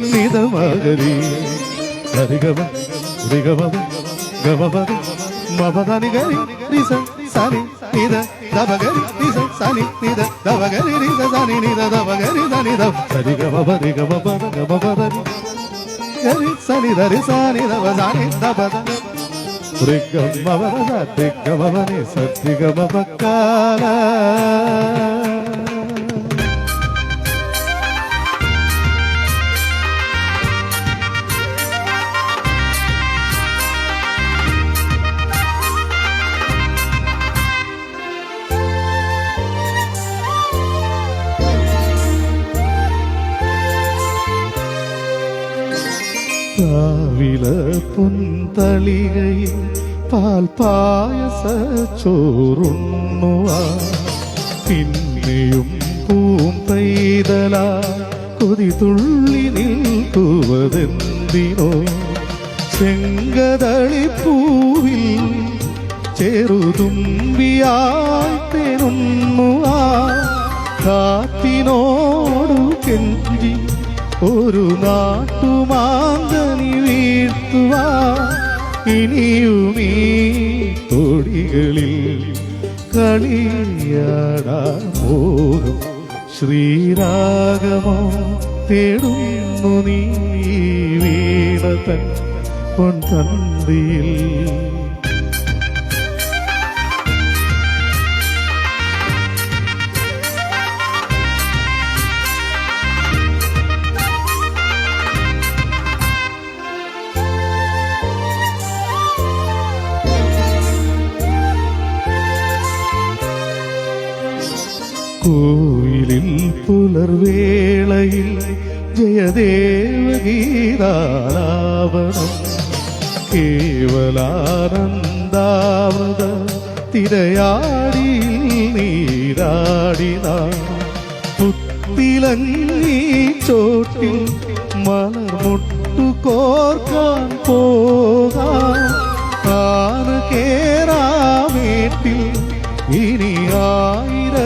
നിതമഗരി സരിഗമ റിഗമ ഗമപദ മപദനി ഗരി നിസ സനി നിത ദബഗരി നിസ സനി നിത ദബഗരി നിസ സനി നിത ദബഗരി ധനി ദ സരിഗമ പരിഗമ പദ ഗമപദനി ഗരി സനി ധരി സനി ദബ സനി ദബദ റിഗമ വദ തിഗമ വനി സതിഗമ പക്കാല കാവില പുന്തളികയിൽ പാൽപായസ ചോറുണ്ണുവാ പിന്നെയും പൂമ്പൈതല കൊതി തുള്ളി നിൽക്കുവതെന്തിനോ ചെങ്കതളിപ്പൂവിൽ ചെറുതുമ്പിയായി തെന്നുവാ കാറ്റിനോടു കെഞ്ചി ഒരു നാട്ടുമാങ്കനി വീഴ്ത്തുവാ ഇനിയുമീ തൊടികളിൽ കളിയാടാ മോഹം ശ്രീരാഗമോ തേടുന്നു നീ വീണതൻ പൊൻതന്തിയിൽ കോവിലിൽ പുലർവേളയിൽ ജയദേവഗീതാലാപനം കേവലാനന്ദാമൃത തിരയാടി നീരാടിന പുത്തിലങ്ങി ചോട്ടിൽ മലർമുട്ടു കോർക്കാൻ പോകാൻ ആന കേറാമേട്ടിൽ ഇനി ആയിരത്തിരിക്കൊളുത്ത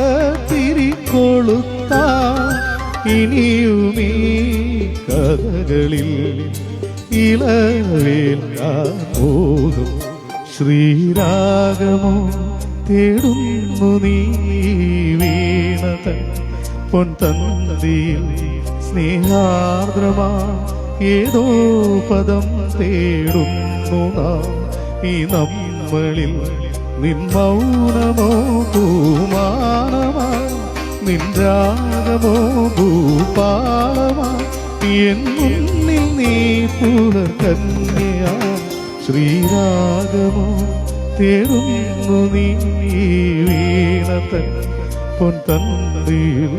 ഇനിയുമീ കഥകളിൽ ഇളവേൽക്കാൻ പോകും ശ്രീരാഗമോ തേടുന്നു നീ വീണതൻ പൊൻതന്തിയിൽ സ്നേഹാർദ്രമാ ഏതോ പദം തേടുന്നു നാം ഈ നമ്മളിൽ നിൻ മൗനമോ പൂമാനമാ നിൻ രാഗമോ ഭൂപാളമാ എന്നുള്ളിൽ നീ പുലർകന്യയാ ശ്രീരാഗമോ തേടുന്നു നീ വീണതൻ പൊൻതന്തിയിൽ